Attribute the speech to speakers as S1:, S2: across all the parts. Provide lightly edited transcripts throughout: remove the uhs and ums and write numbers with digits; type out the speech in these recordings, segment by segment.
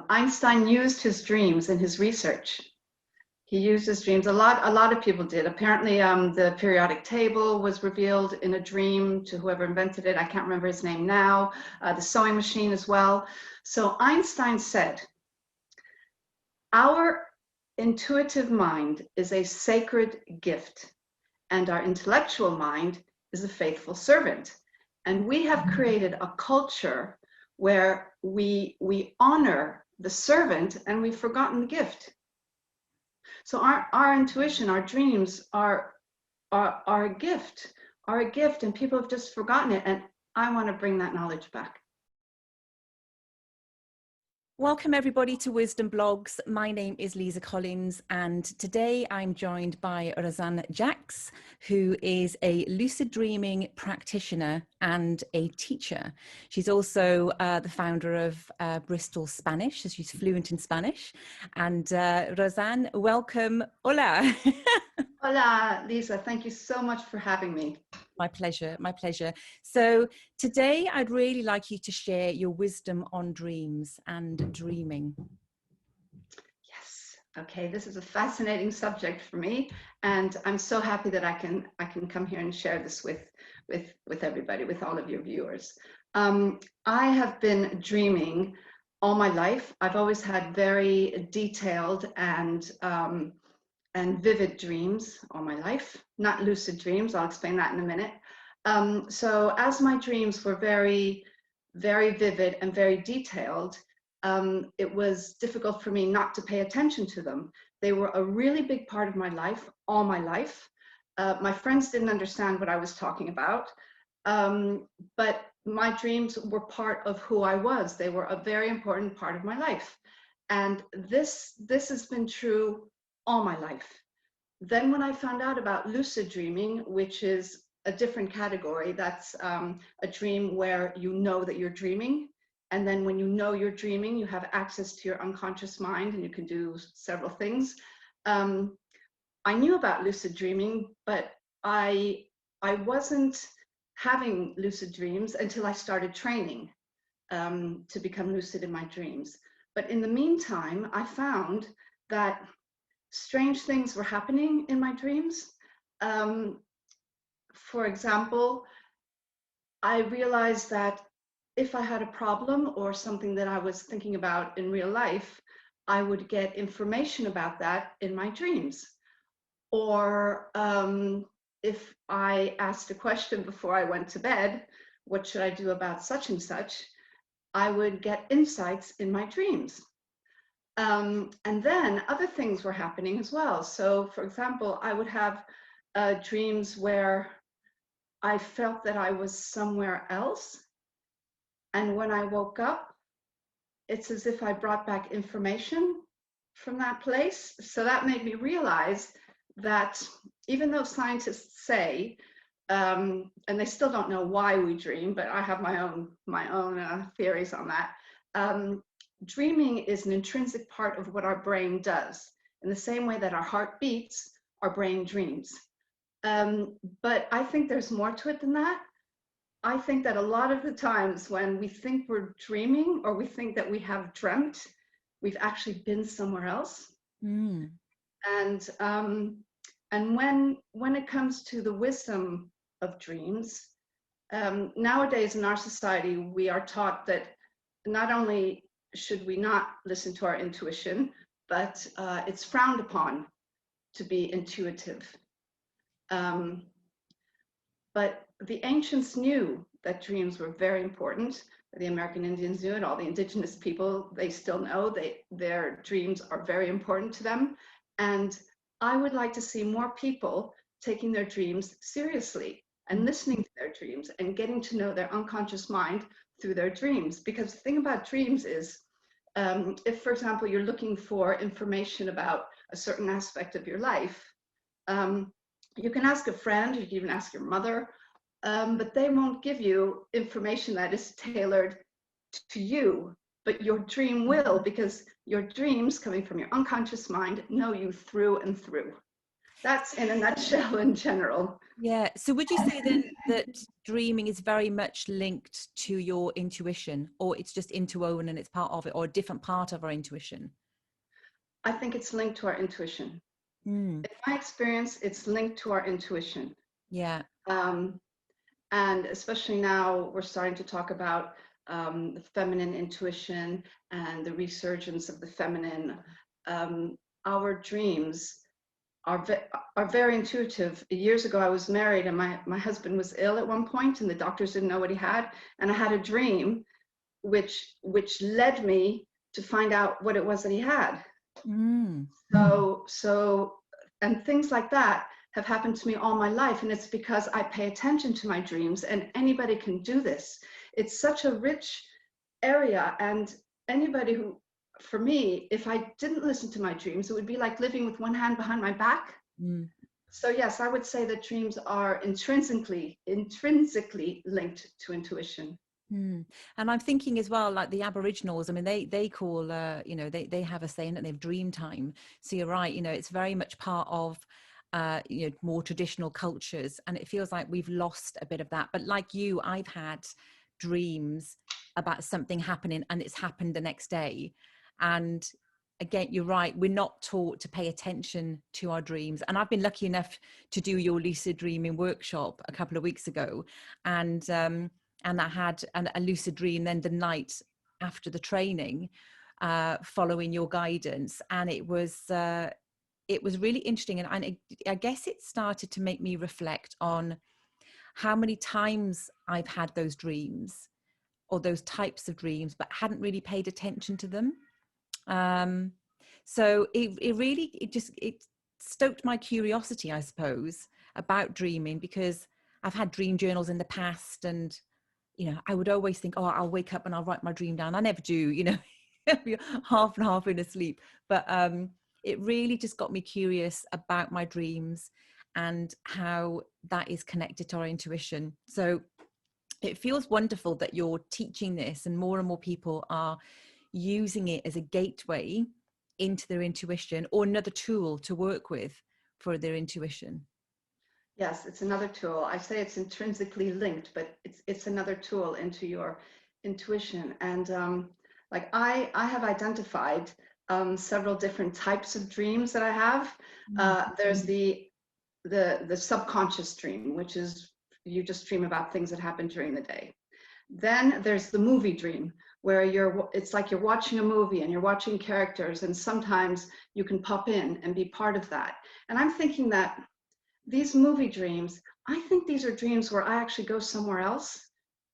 S1: Einstein used his dreams in his research. He used his dreams. A lot of people did. Apparently, the periodic table was revealed in a dream to whoever invented it. I can't remember his name now. The sewing machine as well. So Einstein said, our intuitive mind is a sacred gift, and our intellectual mind is a faithful servant. And we have created a culture where we honor the servant and we've forgotten the gift. So our intuition, our dreams are a gift, and people have just forgotten it. And I want to bring that knowledge back.
S2: Welcome everybody to Wisdom Blogs. My name is Liza Collins, and today I'm joined by Rosanne Jacks, who is a lucid dreaming practitioner and a teacher. She's also the founder of Bristol Spanish, so she's fluent in Spanish. And Rosanne, welcome. Hola.
S1: Hola, Lisa. Thank you so much for having me.
S2: My pleasure, my pleasure. So today I'd really like you to share your wisdom on dreams and dreaming.
S1: Yes. Okay. This is a fascinating subject for me, and I'm so happy that I can come here and share this with everybody, with all of your viewers. I have been dreaming all my life. I've always had very detailed and vivid dreams all my life, not lucid dreams. I'll explain that in a minute. So as my dreams were very, very vivid and very detailed, it was difficult for me not to pay attention to them. They were a really big part of my life, all my life. My friends didn't understand what I was talking about, but my dreams were part of who I was. They were a very important part of my life. And this has been true all my life. Then when I found out about lucid dreaming, which is a different category, that's a dream where you know that you're dreaming. And then when you know you're dreaming, you have access to your unconscious mind and you can do several things. I knew about lucid dreaming, but I wasn't having lucid dreams until I started training to become lucid in my dreams. But in the meantime, I found that strange things were happening in my dreams. For example, I realized that if I had a problem or something that I was thinking about in real life, I would get information about that in my dreams. Or if I asked a question before I went to bed, what should I do about such and such? I would get insights in my dreams. And then other things were happening as well. So for example, I would have dreams where I felt that I was somewhere else. And when I woke up, it's as if I brought back information from that place. So that made me realize that even though scientists say, and they still don't know why we dream, but I have my own theories on that. Dreaming is an intrinsic part of what our brain does. In the same way that our heart beats, our brain dreams. But I think there's more to it than that. I think that a lot of the times when we think we're dreaming or we think that we have dreamt, we've actually been somewhere else. Mm. And when it comes to the wisdom of dreams, nowadays in our society, we are taught that not only should we not listen to our intuition, but it's frowned upon to be intuitive. But the ancients knew that dreams were very important. The American Indians knew it, all the indigenous people, they still know their dreams are very important to them. And I would like to see more people taking their dreams seriously and listening to their dreams and getting to know their unconscious mind through their dreams. Because the thing about dreams is, if, for example, you're looking for information about a certain aspect of your life, you can ask a friend, you can even ask your mother, but they won't give you information that is tailored to you, but your dream will, because your dreams coming from your unconscious mind know you through and through. That's in a nutshell in general.
S2: Yeah. So would you say then that dreaming is very much linked to your intuition, or it's just interwoven and it's part of it, or a different part of our intuition?
S1: I think it's linked to our intuition.
S2: Mm,
S1: In my experience, it's linked to our intuition.
S2: yeah.
S1: Um, and especially now, we're starting to talk about the feminine intuition and the resurgence of the feminine. Our dreams are very intuitive. Years ago, I was married, and my husband was ill at one point, and the doctors didn't know what he had. And I had a dream, which led me to find out what it was that he had.
S2: Mm,
S1: So and things like that have happened to me all my life, and it's because I pay attention to my dreams, and anybody can do this. It's such a rich area, and anybody who, for me, if I didn't listen to my dreams, it would be like living with one hand behind my back.
S2: mm.
S1: So yes, I would say that dreams are intrinsically linked to intuition.
S2: Mm. And I'm thinking as well, like the Aboriginals, I mean, they call, they have a saying that they have dream time. So you're right, it's very much part of, more traditional cultures. And it feels like we've lost a bit of that. But like you, I've had dreams about something happening and it's happened the next day. And again, you're right, we're not taught to pay attention to our dreams. And I've been lucky enough to do your lucid dreaming workshop a couple of weeks ago. And I had a lucid dream then the night after the training, following your guidance, and it was really interesting, and I guess it started to make me reflect on how many times I've had those dreams or those types of dreams, but hadn't really paid attention to them. So it stoked my curiosity, I suppose, about dreaming, because I've had dream journals in the past, and I would always think, oh, I'll wake up and I'll write my dream down. I never do, half and half in a sleep. But it really just got me curious about my dreams and how that is connected to our intuition. So it feels wonderful that you're teaching this, and more people are using it as a gateway into their intuition, or another tool to work with for their intuition.
S1: Yes, it's another tool. I say it's intrinsically linked, but it's another tool into your intuition. And like I have identified several different types of dreams that I have. There's the subconscious dream, which is you just dream about things that happen during the day. Then there's the movie dream, where it's like you're watching a movie and you're watching characters, and sometimes you can pop in and be part of that. And I'm thinking that these movie dreams, I think these are dreams where I actually go somewhere else.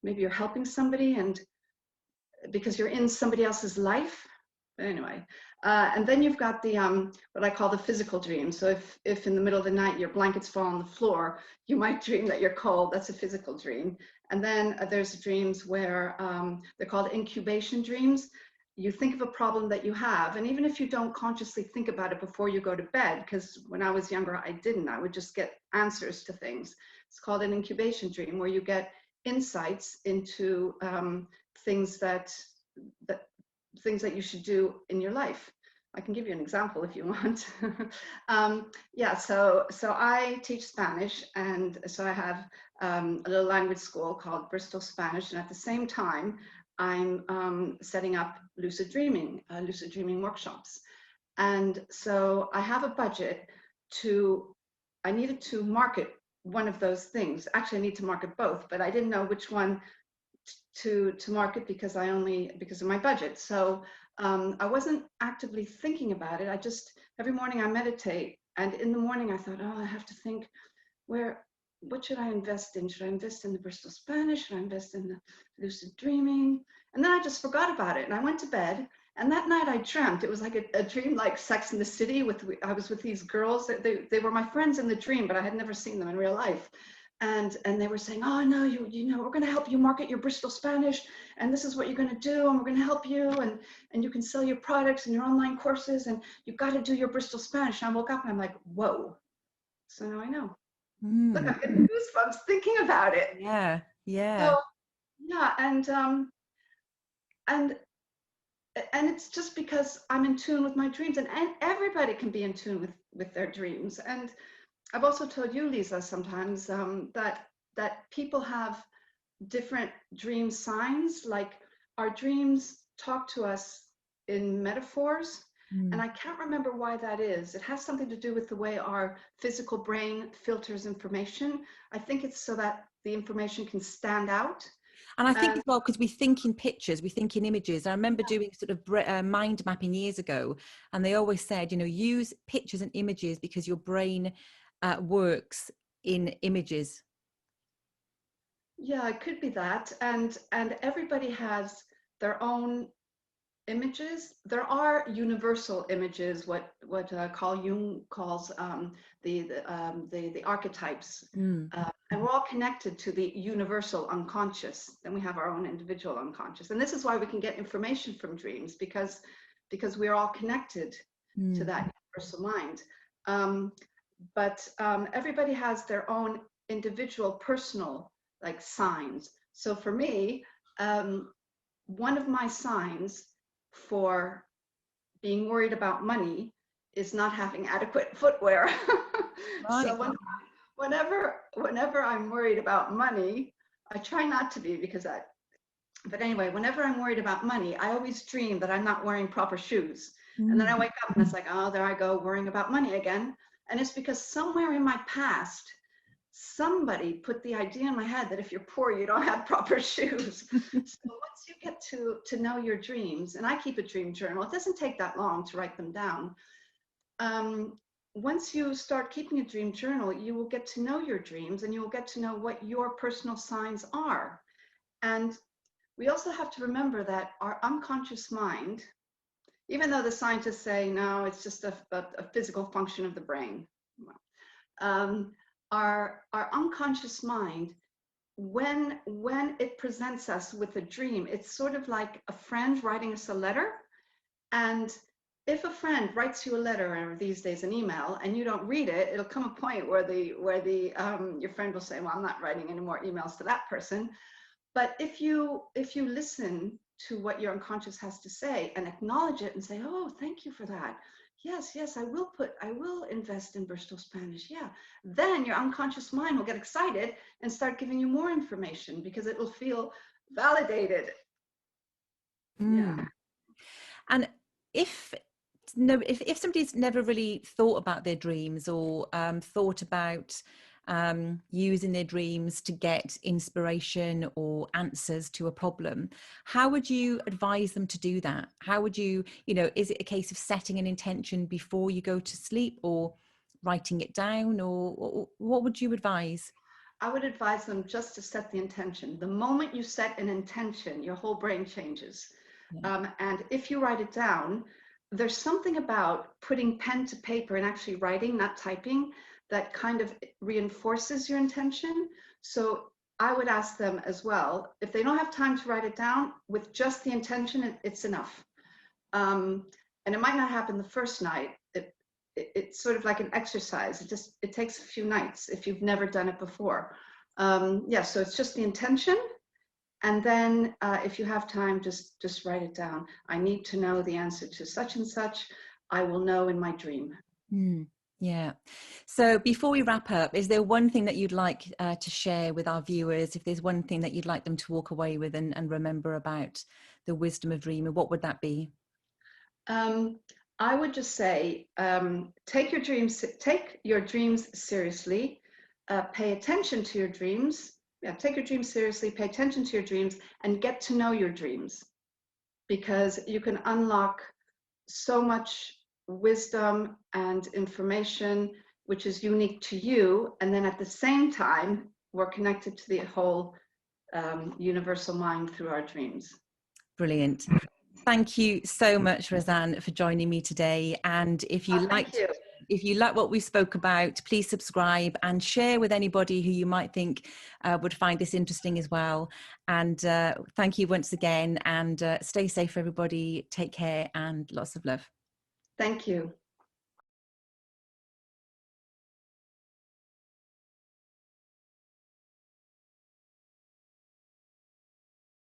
S1: Maybe you're helping somebody, and because you're in somebody else's life. But anyway, and then you've got the what I call the physical dream. So if in the middle of the night your blankets fall on the floor, you might dream that you're cold. That's a physical dream. And then there's dreams where they're called incubation dreams. You think of a problem that you have, and even if you don't consciously think about it before you go to bed, because when I was younger I didn't, I would just get answers to things. It's called an incubation dream, where you get insights into things that you should do in your life. I can give you an example if you want. Yeah, so I teach Spanish, and so I have a little language school called Bristol Spanish, and at the same time I'm setting up lucid dreaming workshops. And so I have a budget I needed to market one of those things. Actually, I need to market both, but I didn't know which one to market because of my budget. So I wasn't actively thinking about it. I just, every morning I meditate, and in the morning I thought, oh, I have to think, what should I invest in? Should I invest in the Bristol Spanish? Should I invest in the lucid dreaming? And then I just forgot about it, and I went to bed. And that night I dreamt, it was like a dream like Sex in the City. I was with these girls. They were my friends in the dream, but I had never seen them in real life. And they were saying, oh no, we're going to help you market your Bristol Spanish, and this is what you're going to do, and we're going to help you, and you can sell your products and your online courses, and you've got to do your Bristol Spanish. And I woke up and I'm like, whoa. So now I know. Look, I'm getting goosebumps thinking about it.
S2: Yeah.
S1: So, yeah, and it's just because I'm in tune with my dreams, and everybody can be in tune with their dreams. And I've also told you, Lisa, sometimes that people have different dream signs. Like our dreams talk to us in metaphors, and
S2: Mm.
S1: I can't remember why that is. It has something to do with the way our physical brain filters information. I think it's so that the information can stand out.
S2: And I think
S1: And
S2: as well, because we think in pictures, we think in images. I remember doing sort of mind mapping years ago, and they always said, you know, use pictures and images because your brain works in images.
S1: yeah, it could be that. And everybody has their own images. There are universal images, what Carl Jung calls the archetypes,
S2: Mm.
S1: and we're all connected to the universal unconscious. Then we have our own individual unconscious, and this is why we can get information from dreams, because we're all connected to
S2: Mm.
S1: that universal mind. But everybody has their own individual personal like signs. So for me, one of my signs for being worried about money is not having adequate footwear. So
S2: Right.
S1: whenever I'm worried about money, I try not to be because but anyway, whenever I'm worried about money, I always dream that I'm not wearing proper shoes. And then
S2: Mm.
S1: I wake up and it's like, oh, there I go worrying about money again. And it's because somewhere in my past, somebody put the idea in my head that if you're poor, you don't have proper shoes. So once you get to know your dreams, and I keep a dream journal, it doesn't take that long to write them down. Once you start keeping a dream journal, you will get to know your dreams and you will get to know what your personal signs are. And we also have to remember that our unconscious mind, even though the scientists say, no, it's just a physical function of the brain, um, our unconscious mind, when it presents us with a dream, it's sort of like a friend writing us a letter. And if a friend writes you a letter, or these days an email, and you don't read it, it'll come a point where your friend will say, well, I'm not writing any more emails to that person. But if you listen to what your unconscious has to say and acknowledge it and say, oh, thank you for that. Yes, I will invest in Bristol Spanish. Yeah. Then your unconscious mind will get excited and start giving you more information because it will feel validated. Yeah.
S2: Mm. And if no, if somebody's never really thought about their dreams or thought about using their dreams to get inspiration or answers to a problem, how would you advise them to do that? How would you, is it a case of setting an intention before you go to sleep, or writing it down, or what would you advise?
S1: I would advise them just to set the intention. The moment you set an intention, your whole brain changes.
S2: Yeah.
S1: And if you write it down, there's something about putting pen to paper and actually writing, not typing, that kind of reinforces your intention. So I would ask them as well, if they don't have time to write it down, with just the intention, it's enough. And it might not happen the first night. It's sort of like an exercise. It takes a few nights if you've never done it before. Yeah, so it's just the intention. And then if you have time, just write it down. I need to know the answer to such and such. I will know in my dream.
S2: Mm, yeah. So before we wrap up, is there one thing that you'd like to share with our viewers? If there's one thing that you'd like them to walk away with and remember about the wisdom of dreaming, what would that be?
S1: I would just say, take your dreams seriously. Pay attention to your dreams. Yeah, take your dreams seriously. Pay attention to your dreams and get to know your dreams, because you can unlock so much wisdom and information which is unique to you, and then at the same time we're connected to the whole universal mind through our dreams.
S2: Brilliant. Thank you so much, Rosanne, for joining me today. And if you
S1: Thank you.
S2: if you like what we spoke about, please subscribe and share with anybody who you might think would find this interesting as well. And thank you once again, and stay safe, everybody. Take care and lots of love.
S1: Thank you.